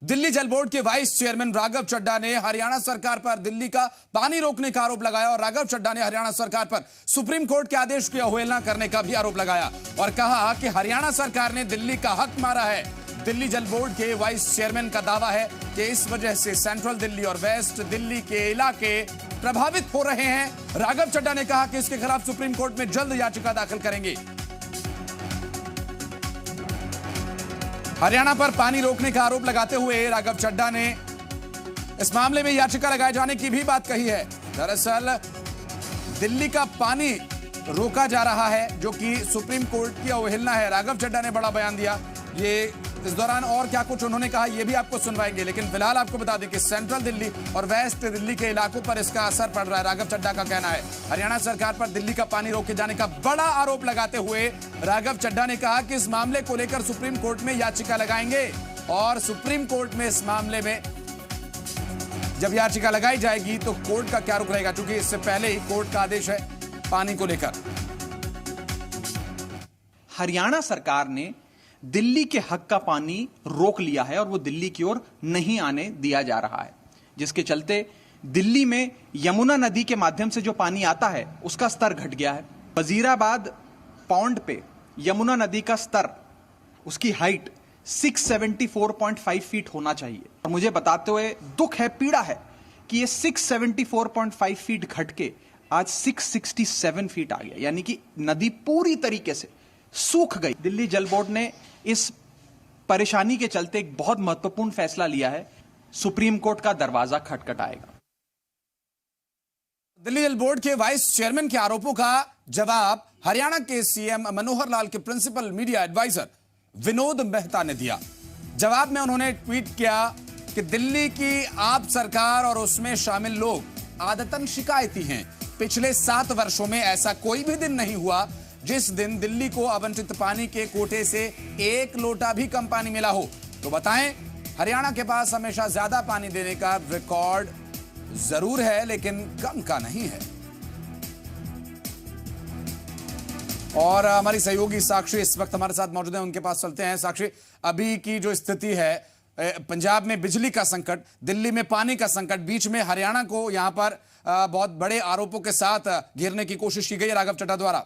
दिल्ली जल बोर्ड के vice chairman Raghav Chadha ने हरियाणा सरकार पर दिल्ली का पानी रोकने का आरोप लगाया और राघव चड्ढा ने हरियाणा सरकार पर सुप्रीम कोर्ट के आदेश की अवहेलना करने का भी आरोप लगाया और कहा कि हरियाणा सरकार ने दिल्ली का हक मारा है। दिल्ली जल बोर्ड के वाइस चेयरमैन का दावा है कि इस वजह से सेंट्रल दिल्ली और वेस्ट दिल्ली के इलाके प्रभावित हो रहे हैं। राघव चड्ढा ने कहा कि इसके खिलाफ सुप्रीम कोर्ट में जल्द याचिका दाखिल करेंगे। हरियाणा पर पानी रोकने का आरोप लगाते हुए राघव चड्ढा ने इस मामले में याचिका लगाए जाने की भी बात कही है। दरअसल दिल्ली का पानी रोका जा रहा है जो कि सुप्रीम कोर्ट की अवहेलना है। राघव चड्ढा ने बड़ा बयान दिया। ये इस दौरान और क्या कुछ उन्होंने कहा ये भी आपको सुनवाएंगे, लेकिन फिलहाल आपको बता दें कि सेंट्रल दिल्ली और वेस्ट दिल्ली के इलाकों पर इसका असर पड़ रहा है। राघव चड्ढा का कहना है हरियाणा सरकार पर दिल्ली का पानी रोके जाने का बड़ा आरोप लगाते हुए राघव चड्ढा ने कहा कि इस मामले को लेकर सुप्रीम कोर्ट में याचिका लगाएंगे और सुप्रीम कोर्ट में इस मामले में जब याचिका लगाई जाएगी तो कोर्ट का क्या रुख रहेगा, क्योंकि इससे पहले ही कोर्ट का आदेश है पानी को लेकर। हरियाणा सरकार ने दिल्ली के हक का पानी रोक लिया है और वो दिल्ली की ओर नहीं आने दिया जा रहा है, जिसके चलते दिल्ली में यमुना नदी के माध्यम से जो पानी आता है उसका स्तर घट गया है। वजीराबाद पौंड पे यमुना नदी का स्तर, उसकी हाइट 674.5 फीट होना चाहिए और मुझे बताते हुए दुख है, पीड़ा है कि ये 674.5 फीट घट के आज 667 फीट आ गया, यानी कि नदी पूरी तरीके से सूख गई। दिल्ली जल बोर्ड ने इस परेशानी के चलते एक बहुत महत्वपूर्ण फैसला लिया है। सुप्रीम कोर्ट का दरवाजा खटखटाएगा। दिल्ली जल बोर्ड के वाइस चेयरमैन के आरोपों का जवाब हरियाणा के सीएम मनोहर लाल के principal media adviser Vinod Mehta ने दिया। जवाब में उन्होंने ट्वीट किया कि दिल्ली की आप सरकार और उसमें शामिल लोग आदतन शिकायती हैं। पिछले 7 वर्षों में ऐसा कोई भी दिन नहीं हुआ जिस दिन दिल्ली को आवंटित पानी के कोटे से 1 लोटा भी कम पानी मिला हो। तो बताएं, हरियाणा के पास हमेशा ज्यादा पानी देने का रिकॉर्ड जरूर है लेकिन कम का नहीं है। और हमारी सहयोगी साक्षी इस वक्त हमारे साथ मौजूद है, उनके पास चलते हैं। साक्षी, अभी की जो स्थिति है, पंजाब में बिजली का संकट, दिल्ली में पानी का संकट, बीच में हरियाणा को यहां पर बहुत बड़े आरोपों के साथ घेरने की कोशिश की गई राघव चड्ढा द्वारा।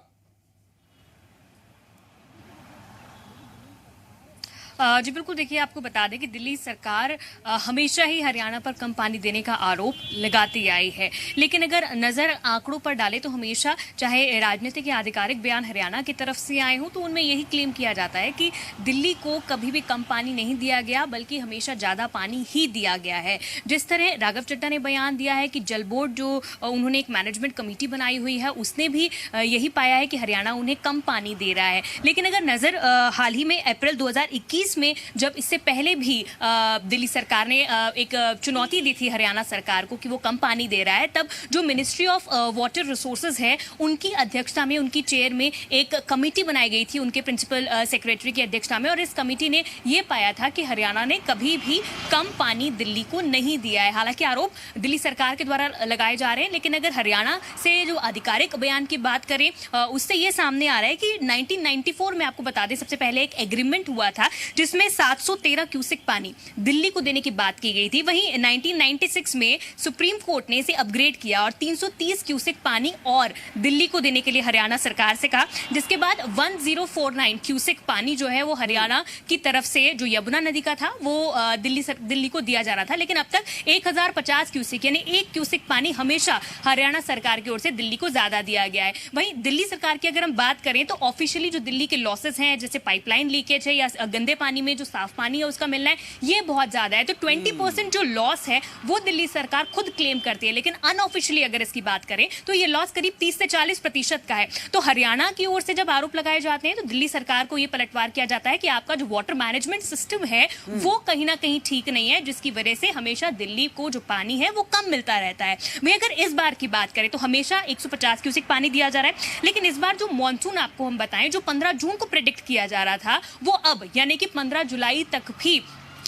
जी बिल्कुल, देखिए आपको बता दें कि दिल्ली सरकार हमेशा ही हरियाणा पर कम पानी देने का आरोप लगाती आई है, लेकिन अगर नज़र आंकड़ों पर डालें तो हमेशा चाहे राजनीतिक या आधिकारिक बयान हरियाणा की तरफ से आए हों तो उनमें यही क्लेम किया जाता है कि दिल्ली को कभी भी कम पानी नहीं दिया गया बल्कि हमेशा ज़्यादा पानी ही दिया गया है। जिस तरह राघव चड्ढा ने बयान दिया है कि जल बोर्ड जो उन्होंने एक मैनेजमेंट कमेटी बनाई हुई है उसने भी यही पाया है कि हरियाणा उन्हें कम पानी दे रहा है। लेकिन अगर नज़र हाल ही में अप्रैल 2021 में जब इससे पहले भी दिल्ली सरकार ने एक चुनौती दी थी हरियाणा सरकार को कि वो कम पानी दे रहा है, तब जो मिनिस्ट्री ऑफ वाटर रिसोर्सेज है उनकी अध्यक्षता में, उनकी चेयर में एक कमेटी बनाई गई थी उनके प्रिंसिपल सेक्रेटरी की अध्यक्षता में, और इस कमेटी ने ये पाया था कि हरियाणा ने कभी भी कम पानी दिल्ली को नहीं दिया है। हालांकि आरोप दिल्ली सरकार के द्वारा लगाए जा रहे हैं, लेकिन अगर हरियाणा से जो आधिकारिक बयान की बात करें उससे ये सामने आ रहा है कि 1994 में, आपको बता दें, सबसे पहले एक एग्रीमेंट हुआ था जिसमें 713 क्यूसेक पानी दिल्ली को देने की बात की गई थी। वहीं 1996 में सुप्रीम कोर्ट ने इसे अपग्रेड किया और 330 क्यूसेक पानी और दिल्ली को देने के लिए हरियाणा सरकार से कहा, जिसके बाद 1049 क्यूसेक पानी जो है वो हरियाणा की तरफ से जो यमुना नदी का था वो दिल्ली को दिया जा रहा था। लेकिन अब तक 1050 क्यूसेक यानी 1 क्यूसेक पानी हमेशा हरियाणा सरकार की ओर से दिल्ली को ज्यादा दिया गया है। वहीं दिल्ली सरकार की अगर हम बात करें तो ऑफिशियली जो दिल्ली के लॉसेस हैं, जैसे पाइपलाइन लीकेज है या गंदे पानी में जो साफ पानी है उसका मिलना है, ये बहुत ज्यादा है। तो 20% जो लॉस है वो दिल्ली सरकार खुद क्लेम करती है, लेकिन अनऑफिशियली अगर इसकी बात करें तो ये लॉस करीब 30 से 40% का है। तो हरियाणा की ओर से जब आरोप लगाए जाते हैं तो दिल्ली सरकार को ये पलटवार किया जाता है कि आपका जो वाटर मैनेजमेंट सिस्टम है वो कहीं ना कहीं ठीक नहीं है, जिसकी वजह से हमेशा दिल्ली को जो पानी है वो कम मिलता रहता है। वहीं अगर इस बार की बात करें तो हमेशा 150 क्यूसेक पानी दिया जा रहा है, लेकिन इस बार जो मानसून आपको हम बताएं, जो 15 जून को प्रेडिक्ट किया जा रहा था वो अब यानी कि 15 जुलाई तक भी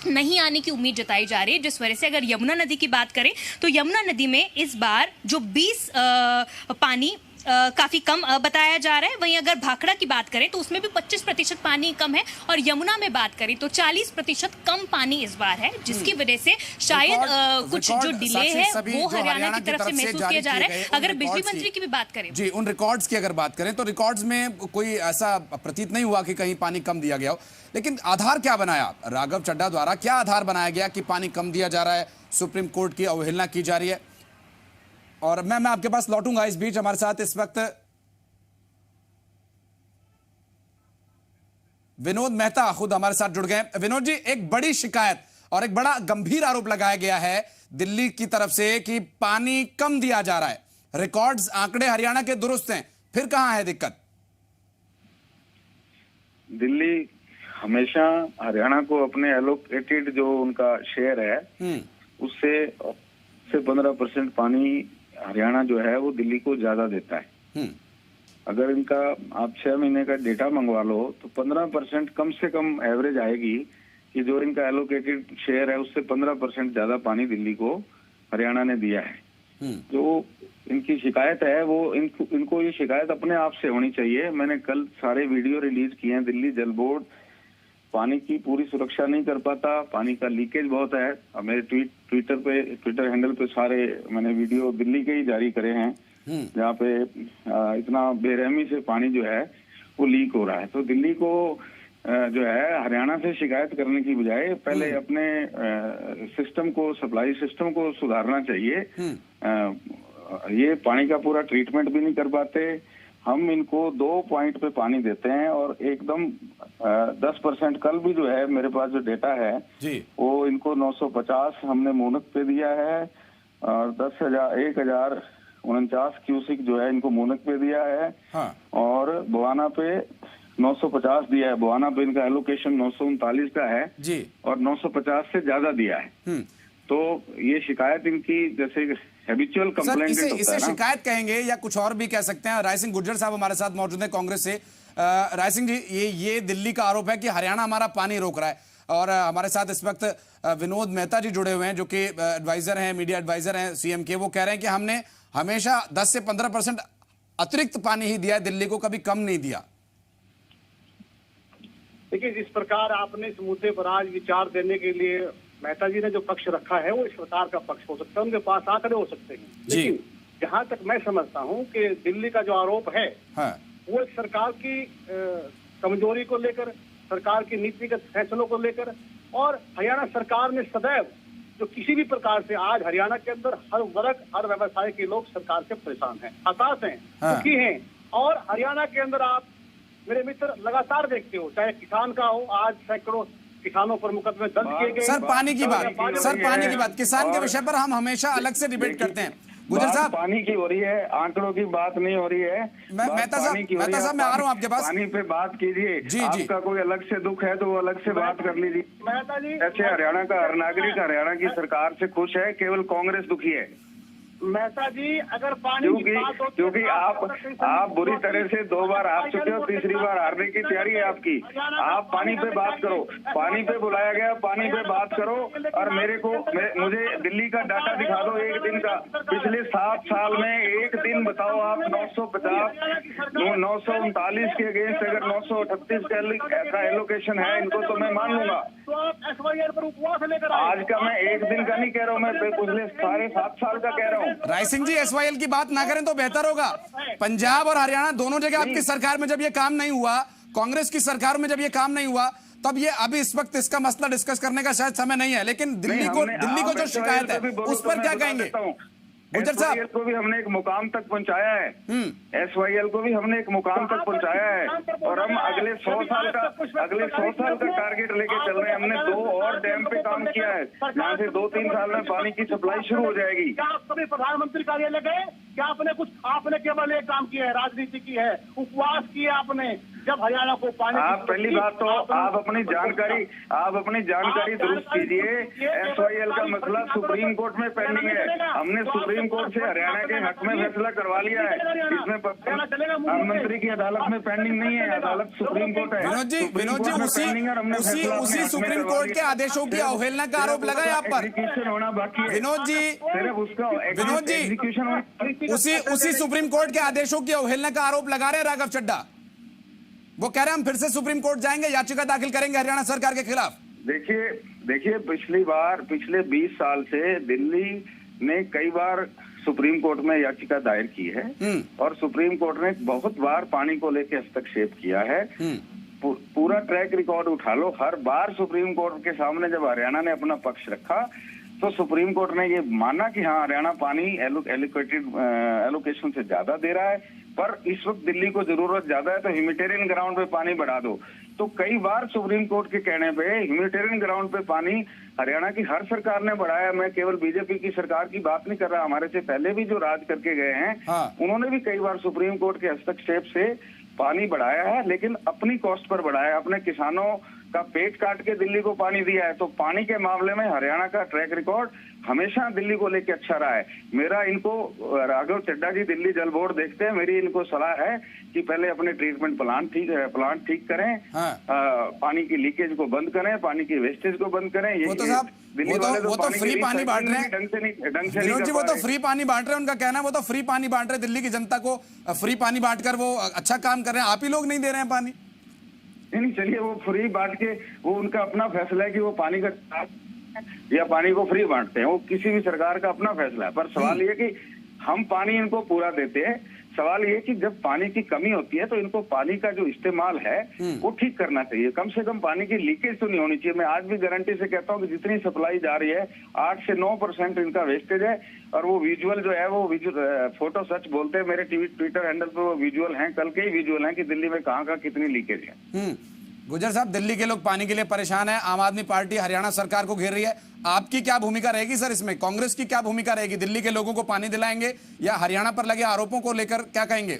नहीं आने की उम्मीद जताई जा रही है, जिस वजह से अगर यमुना नदी की बात करें तो यमुना नदी में इस बार जो 20 पानी काफी कम बताया जा रहा है। वहीं अगर भाखड़ा की बात करें तो उसमें भी 25% पानी कम है, और यमुना में बात करें तो 40% कम पानी इस बार है, जिसकी वजह से शायद कुछ जो डिले है वो हरियाणा की तरफ से महसूस किया जा रहा है। अगर बिजली मंत्री की भी बात करें जी, उन रिकॉर्ड्स की अगर बात करें तो रिकॉर्ड्स में कोई ऐसा प्रतीत नहीं हुआ कि कहीं पानी कम दिया गया हो, लेकिन आधार क्या बनाया राघव चड्ढा द्वारा, क्या आधार बनाया गया कि पानी कम दिया जा रहा है, सुप्रीम कोर्ट की अवहेलना की जा रही है? और मैं आपके पास लौटूंगा। इस बीच हमारे साथ इस वक्त विनोद मेहता खुद हमारे साथ जुड़ गए। विनोद जी, एक बड़ी शिकायत और एक बड़ा गंभीर आरोप लगाया गया है दिल्ली की तरफ से कि पानी कम दिया जा रहा है। रिकॉर्ड्स, आंकड़े हरियाणा के दुरुस्त हैं, फिर कहां है दिक्कत? दिल्ली हमेशा हरियाणा को अपने एलोकेटेड जो उनका शेयर है उससे 15% पानी हरियाणा जो है वो दिल्ली को ज्यादा देता है। अगर इनका आप 6 महीने का डेटा मंगवा लो तो 15% कम से कम एवरेज आएगी कि जो इनका एलोकेटेड शेयर है उससे 15% ज्यादा पानी दिल्ली को हरियाणा ने दिया है। जो इनकी शिकायत है वो इनको ये शिकायत अपने आप से होनी चाहिए। मैंने कल सारे वीडियो रिलीज किए हैं। दिल्ली जल बोर्ड पानी की पूरी सुरक्षा नहीं कर पाता, पानी का लीकेज बहुत है। मेरे ट्विटर हैंडल पे सारे मैंने वीडियो दिल्ली के ही जारी करे हैं जहाँ पे इतना बेरहमी से पानी जो है वो लीक हो रहा है। तो दिल्ली को जो है हरियाणा से शिकायत करने की बजाय पहले अपने सिस्टम को, सप्लाई सिस्टम को सुधारना चाहिए। ये पानी का पूरा ट्रीटमेंट भी नहीं कर पाते। हम इनको 2 पॉइंट पे पानी देते हैं और एकदम 10% कल भी जो है मेरे पास जो डेटा है जी, वो इनको 950 हमने मूनक पे दिया है और 1049 क्यूसिक जो है इनको मूनक पे दिया है। हाँ। और बुआना पे 950 दिया है। बुआना पे इनका एलोकेशन 939 का है जी, और 950 से ज्यादा दिया है। तो ये शिकायत इनकी जैसे हैबिचुअल कंप्लेंट इसे शिकायत कहेंगे या कुछ और भी कह सकते हैं। राय सिंह गुर्जर साहब हमारे साथ मौजूद हैं कांग्रेस से। राय सिंह जी, ये दिल्ली का आरोप है कि हरियाणा हमारा पानी रोक रहा है, और हमारे साथ इस वक्त विनोद मेहता जी जुड़े हुए हैं जो कि एडवाइजर हैं, मीडिया एडवाइजर हैं सीएम के। वो कह रहे हैं कि हमने हमेशा 10 से 15% अतिरिक्त पानी ही दिया है, दिल्ली को कभी कम नहीं दिया। देखिए, जिस प्रकार आपने इस मुद्दे पर आज विचार देने के लिए मेहता जी ने जो पक्ष रखा है वो इस सरकार का पक्ष हो सकता है, उनके पास आंकड़े हो सकते हैं। लेकिन जहां तक मैं समझता हूं कि दिल्ली का जो आरोप है वो एक सरकार की कमजोरी को लेकर, सरकार की नीतिगत फैसलों को लेकर, और हरियाणा सरकार ने सदैव जो किसी भी प्रकार से आज हरियाणा के अंदर हर वर्ग, हर व्यवसाय के लोग सरकार से परेशान हैं, हताश हैं, दुखी हैं। और हरियाणा के अंदर आप मेरे मित्र लगातार देखते हो, चाहे किसान का हो, आज सैकड़ों किसानों पर मुकदमे दर्ज किए गए। सर पानी की बात किसान के विषय पर हम हमेशा अलग से डिबेट करते हैं। गुजर साहब, पानी की हो रही है, आंकड़ों की बात नहीं हो रही है। मेहता साहब मैं आ रहा हूँ आपके पास। पानी पे बात कीजिए। आपका कोई अलग से दुख है तो वो अलग से बात कर लीजिए। मेहता जी, ऐसे हरियाणा का हर नागरिक हरियाणा की सरकार से खुश है, केवल कांग्रेस दुखी है। मेहता जी, अगर पानी क्योंकि आप बुरी तरह से 2 बार हार चुके हो, तीसरी बार हारने की तैयारी है आपकी। आप पानी पे बात करो, पानी पे बुलाया गया, पानी पे बात करो। और मुझे दिल्ली का डाटा दिखा दो एक दिन का। पिछले 7 साल में एक दिन बताओ आप 950, 939 के अगेंस्ट अगर 938 का एलोकेशन है इनको तो मैं मान लूंगा। आज का मैं एक दिन का नहीं कह रहा हूँ, मैं पिछले साढ़े 7 साल का कह रहा हूँ। राय सिंह जी, एसवाईएल की बात ना करें तो बेहतर होगा। पंजाब और हरियाणा दोनों जगह आपकी सरकार में जब ये काम नहीं हुआ, कांग्रेस की सरकार में जब ये काम नहीं हुआ, तब ये अभी इस वक्त इसका मसला डिस्कस करने का शायद समय नहीं है। लेकिन दिल्ली को जो शिकायत है उस पर क्या कहेंगे? गुजर साहब, को भी हमने एक मुकाम तक पहुंचाया है, एसवाईएल को भी हमने एक मुकाम तक पहुंचाया है, और हम अगले 100 साल का टारगेट लेके चल रहे हैं। हमने 2 और डैम पे काम किया है, जहाँ से 2-3 साल में पानी की सप्लाई शुरू हो जाएगी। क्या आप कभी प्रधानमंत्री कार्यालय गए? क्या आपने केवल एक काम किया है, राजनीति की है, उपवास किया आपने जब हरियाणा को पानी। आप पहली बात तो आप अपनी जानकारी दुरुस्त कीजिए। एसवाईएल का मसला सुप्रीम कोर्ट में पेंडिंग है। हमने सुप्रीम सुप्रीम कोर्ट से हरियाणा के हक में फैसला करवा लिया है। इसमें प्रधानमंत्री की अदालत में पेंडिंग नहीं है, अदालत सुप्रीम कोर्ट है। विनोद जी उसी सुप्रीम कोर्ट के आदेशों की अवहेलना का आरोप लगा है आप पर। एग्जीक्यूशन होना बाकी है विनोद जी, सिर्फ उसका विनोद जी, एग्जीक्यूशन होना। उसी सुप्रीम कोर्ट के आदेशों की अवहेलना का आरोप लगा रहे राघव चड्ढा। वो कह रहे हैं हम फिर से सुप्रीम कोर्ट जाएंगे, याचिका दाखिल करेंगे हरियाणा सरकार के खिलाफ। देखिए पिछले 20 साल से दिल्ली ने कई बार सुप्रीम कोर्ट में याचिका दायर की है और सुप्रीम कोर्ट ने बहुत बार पानी को लेकर हस्तक्षेप किया है। पूरा ट्रैक रिकॉर्ड उठा लो, हर बार सुप्रीम कोर्ट के सामने जब हरियाणा ने अपना पक्ष रखा तो सुप्रीम कोर्ट ने ये माना कि हाँ हरियाणा पानी एलोकेशन से ज्यादा दे रहा है, पर इस वक्त दिल्ली को जरूरत ज्यादा है तो ह्यूमैनिटेरियन ग्राउंड पे पानी बढ़ा दो। तो कई बार सुप्रीम कोर्ट के कहने पे ह्यूमैनिटेरियन ग्राउंड पे पानी हरियाणा की हर सरकार ने बढ़ाया। मैं केवल बीजेपी की सरकार की बात नहीं कर रहा, हमारे से पहले भी जो राज करके गए हैं उन्होंने भी कई बार सुप्रीम कोर्ट के हस्तक्षेप से पानी बढ़ाया है, लेकिन अपनी कॉस्ट पर बढ़ाया, अपने किसानों का पेट काट के दिल्ली को पानी दिया है। तो पानी के मामले में हरियाणा का ट्रैक रिकॉर्ड हमेशा दिल्ली को लेकर अच्छा रहा है। मेरा इनको राघव चड्ढा जी दिल्ली जल बोर्ड देखते हैं, मेरी इनको सलाह है कि पहले अपने ट्रीटमेंट प्लांट ठीक करें, पानी की लीकेज को बंद करें, पानी की वेस्टेज को बंद करें। वो तो साहब वो तो फ्री पानी बांट रहे हैं ढंग से विनोद जी, वो तो फ्री पानी बांट रहे हैं, उनका कहना है वो तो फ्री पानी बांट रहे हैं दिल्ली की जनता को, फ्री पानी बांटकर वो अच्छा काम कर रहे हैं, आप ही लोग नहीं दे रहे हैं पानी। नहीं चलिए वो फ्री बांट के वो उनका अपना फैसला है कि वो पानी का या पानी को फ्री बांटते हैं, वो किसी भी सरकार का अपना फैसला है। पर सवाल ये कि हम पानी इनको पूरा देते हैं। सवाल ये कि जब पानी की कमी होती है तो इनको पानी का जो इस्तेमाल है वो ठीक करना चाहिए, कम से कम पानी की लीकेज तो नहीं होनी चाहिए। मैं आज भी गारंटी से कहता हूँ कि जितनी सप्लाई जा रही है 8 से 9% इनका वेस्टेज है। और वो विजुअल जो है वो फोटो सच बोलते हैं, मेरे ट्विटर हैंडल पे वो विजुअल हैं, कल के ही विजुअल हैं कि दिल्ली में कहाँ कितनी लीकेज है। गुजर साहब, दिल्ली के लोग पानी के लिए परेशान है, आम आदमी पार्टी हरियाणा सरकार को घेर रही है, आपकी क्या भूमिका रहेगी सर इसमें? कांग्रेस की क्या भूमिका रहेगी? दिल्ली के लोगों को पानी दिलाएंगे या हरियाणा पर लगे आरोपों को लेकर क्या कहेंगे?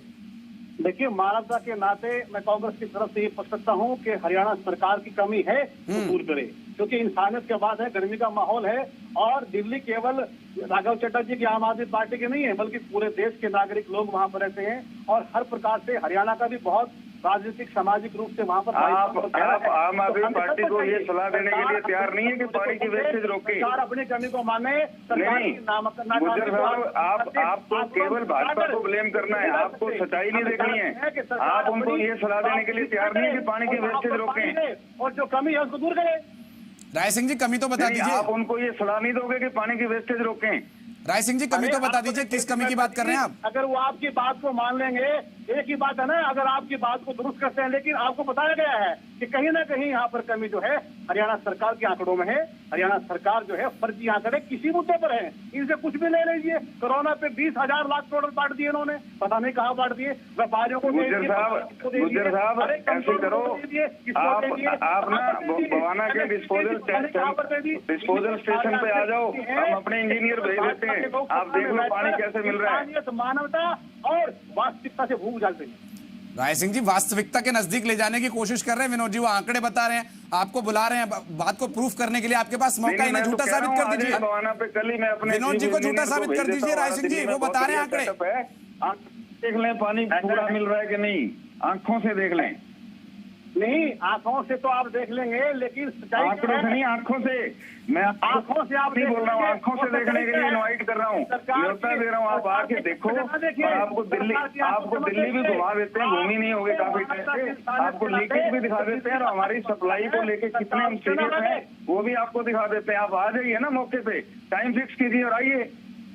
देखिए, मानवता के नाते मैं कांग्रेस की तरफ से ये पूछ सकता हूँ कि हरियाणा सरकार की कमी है तो दूर करे, क्योंकि इंसानियत के बाद है, गर्मी का माहौल है और दिल्ली केवल राघव चड्ढा जी की आम आदमी पार्टी के नहीं है बल्कि पूरे देश के नागरिक लोग वहाँ पर रहते हैं और हर प्रकार से हरियाणा का भी बहुत राजनीतिक सामाजिक रूप से वहाँ पर आप आम आदमी पार्टी को ये सलाह देने के लिए तैयार नहीं है कि पानी की वेस्टेज रोके? सरकार अपनी कमी को माने। नहीं गुजर साहब, आपको केवल भाजपा को ब्लेम करना है, आपको सच्चाई नहीं देखनी है। आप उनको ये सलाह देने के लिए तैयार नहीं है कि पानी की वेस्टेज रोकें और जो कमी है उसको दूर करें। राय सिंह जी कमी तो बता दीजिए। आप उनको ये सलाह नहीं दोगे कि पानी की वेस्टेज रोकें? राय सिंह जी कमी तो बता दीजिए, किस कमी की बात कर रहे हैं आप? अगर वो आपकी बात को मान लेंगे, एक ही बात है ना, अगर आपकी बात को दुरुस्त करते हैं, लेकिन आपको बताया गया है कि कहीं ना कहीं यहाँ पर कमी जो है हरियाणा सरकार के आंकड़ों में है। हरियाणा सरकार जो है फर्जी आंकड़े किसी मुद्दे पर है, इनसे कुछ भी ले लीजिए। कोरोना पे 20,000 लाख करोड़ बांट दिए इन्होंने, पता नहीं कहाँ बांट दिए, व्यापारियों को। गुजर साहब ऐसे करो, आप ना बवाना के डिस्पोजल स्टेशन पे आ जाओ, हम अपने इंजीनियर भेज देते हैं, आप देख लो पानी कैसे मिल रहा है। मानवता और वास्तविकता से भूल जाते हैं। राय सिंह जी वास्तविकता के नजदीक ले जाने की कोशिश कर रहे हैं विनोद जी, वो आंकड़े बता रहे हैं, आपको बुला रहे हैं, बात को प्रूफ करने के लिए आपके पास मौका है, झूठा साबित कर दीजिए। विनोद जी को झूठा साबित कर दीजिए। राय सिंह जी वो बता रहे हैं आंकड़े, देख लें पानी पूरा मिल रहा है कि नहीं, आंखों से देख लें। नहीं, आंखों से तो आप देख लेंगे, लेकिन आंकड़ों से नहीं, आंखों से। मैं आंखों से आप नहीं बोल रहा हूँ, आंखों से देखने के लिए इनवाइट कर रहा हूँ, न्योता दे रहा हूँ। आप आके देखो, और आपको दिल्ली भी घुमा देते हैं, घूमी नहीं होगी काफी टाइम से, आपको लीकेज भी दिखा देते हैं और हमारी सप्लाई को लेके कितने हम सीरियस हैं वो भी आपको दिखा देते हैं। आप आ जाइए ना मौके पे, टाइम फिक्स कीजिए और आइए।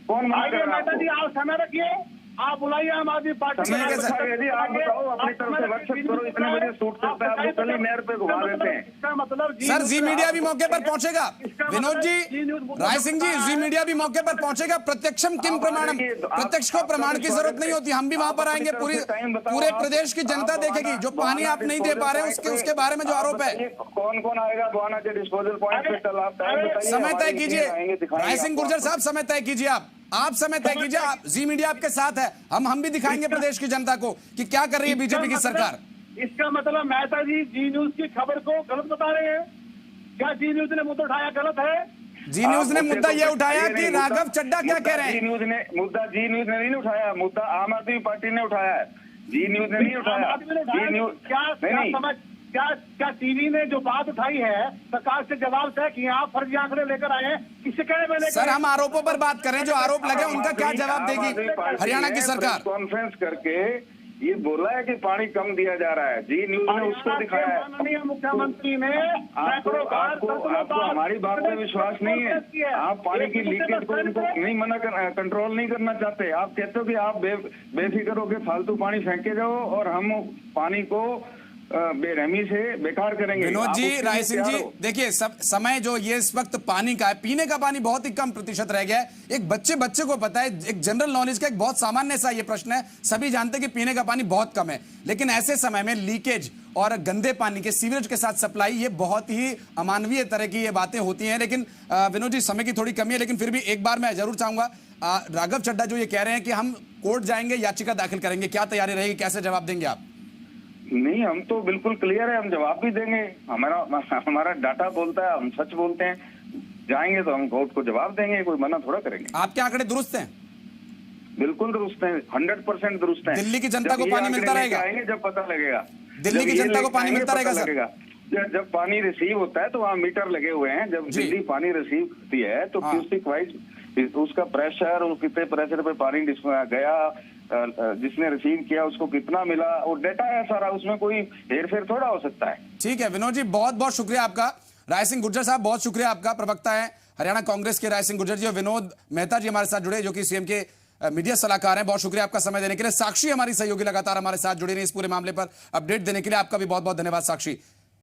कौन मना कर रहा है? आप समय रखिए, आप बुलाइए आम आदमी पार्टी। आप बताओ अपनी तरफ से व्हाट्सएप करो, इतने बजे शूट करता है, आपको कल ही नहर पे घुमा देते हैं। इसका मतलब सर जी मीडिया भी मौके पर पहुंचेगा। विनोद जी, राय सिंह जी, जी मीडिया भी मौके पर पहुंचेगा। प्रत्यक्षम किम प्रमाणम, प्रत्यक्ष को प्रमाण की जरूरत नहीं होती, हम भी वहां पर आएंगे, पूरे प्रदेश की जनता देखेगी। जो पानी आप नहीं दे पा रहे हैं उसके बारे में जो आरोप है, कौन कौन आएगा बवाना के डिस्पोजल पॉइंट पे? कल आप समय तय कीजिए। राय सिंह गुर्जर साहब समय तय कीजिए, आप समय तय कीजिए। आप जी मीडिया आपके साथ है, हम भी दिखाएंगे प्रदेश की जनता को कि क्या कर रही है बीजेपी की सरकार। इसका मतलब मेहता जी जी न्यूज की खबर को गलत बता रहे हैं क्या? जी न्यूज ने मुद्दा उठाया गलत है? जी न्यूज ने मुद्दा ये उठाया कि राघव चड्ढा क्या कह रहे हैं। जी न्यूज ने नहीं उठाया, मुद्दा आम आदमी पार्टी ने उठाया है। जी न्यूज ने नहीं उठाया। जी न्यूज क्या टीवी ने जो बात उठाई है सरकार से जवाब तय किए, आप फर्जी आंकड़े लेकर आए हैं, किससे कहने में सर हम आरोपों पर बात कर रहे हैं, जो आरोप लगे उनका क्या जवाब देगी हरियाणा की सरकार। कॉन्फ्रेंस करके ये बोला है कि पानी कम दिया जा रहा है। जी न्यूज ने उसको दिखाया है। माननीय मुख्यमंत्री ने आपको हमारी बात में विश्वास नहीं है। आप पानी की लीकेज को उनको नहीं कंट्रोल नहीं करना चाहते। आप कहते हो कि आप बेफिक्र होकर फालतू पानी फेंके जाओ और हम पानी को बेरहमी से बेकार करेंगे। विनोद जी, राय सिंह जी, देखिए समय जो ये इस वक्त पानी का है, पीने का पानी बहुत ही कम प्रतिशत रह गया है। एक बच्चे को पता है, एक जनरल नॉलेज का एक बहुत सामान्य सा ये प्रश्न है, सभी जानते हैं कि पीने का पानी बहुत कम है, लेकिन ऐसे समय में लीकेज और गंदे पानी के सीवरेज के साथ सप्लाई, ये बहुत ही अमानवीय तरह की ये बातें होती हैं। लेकिन विनोद जी, समय की थोड़ी कमी है, लेकिन फिर भी एक बार मैं जरूर चाहूंगा, राघव चड्ढा जो ये कह रहे हैं कि हम कोर्ट जाएंगे, याचिका दाखिल करेंगे, क्या तैयारी रहेगी, कैसे जवाब देंगे आप? नहीं, हम तो बिल्कुल क्लियर है, हम जवाब भी देंगे। हमारा डाटा बोलता है, हम सच बोलते हैं। जाएंगे तो हम कोर्ट को जवाब देंगे, कोई मना थोड़ा करेंगे। आपके आंकड़े दुरुस्त हैं? बिल्कुल दुरुस्त हैं, 100% दुरुस्त हैं। दिल्ली की जनता को पानी मिलता रहेगा? आएंगे जब पता लगेगा। दिल्ली की जनता को पानी मिलता रहेगा सर? जब पानी रिसीव होता है तो वहाँ मीटर लगे हुए हैं। जब दिल्ली पानी रिसीव करती है तो क्यूसिक वाइज उसका प्रेशर और कितने प्रेशर पे पानी गया, जिसने रिसीव किया उसको कितना मिला, और डेटा है सारा, उसमें कोई हेरफेर थोड़ा हो सकता है। ठीक है विनोद जी, बहुत बहुत शुक्रिया आपका। राय सिंह गुर्जर साहब, बहुत शुक्रिया आपका। प्रवक्ता है हरियाणा कांग्रेस के राय सिंह गुर्जर जी, और विनोद मेहता जी हमारे साथ जुड़े, जो कि सीएम के मीडिया सलाहकार हैं। बहुत शुक्रिया आपका समय देने के लिए। साक्षी हमारी सहयोगी लगातार हमारे साथ जुड़ी रही इस पूरे मामले पर अपडेट देने के लिए, आपका भी बहुत बहुत धन्यवाद साक्षी।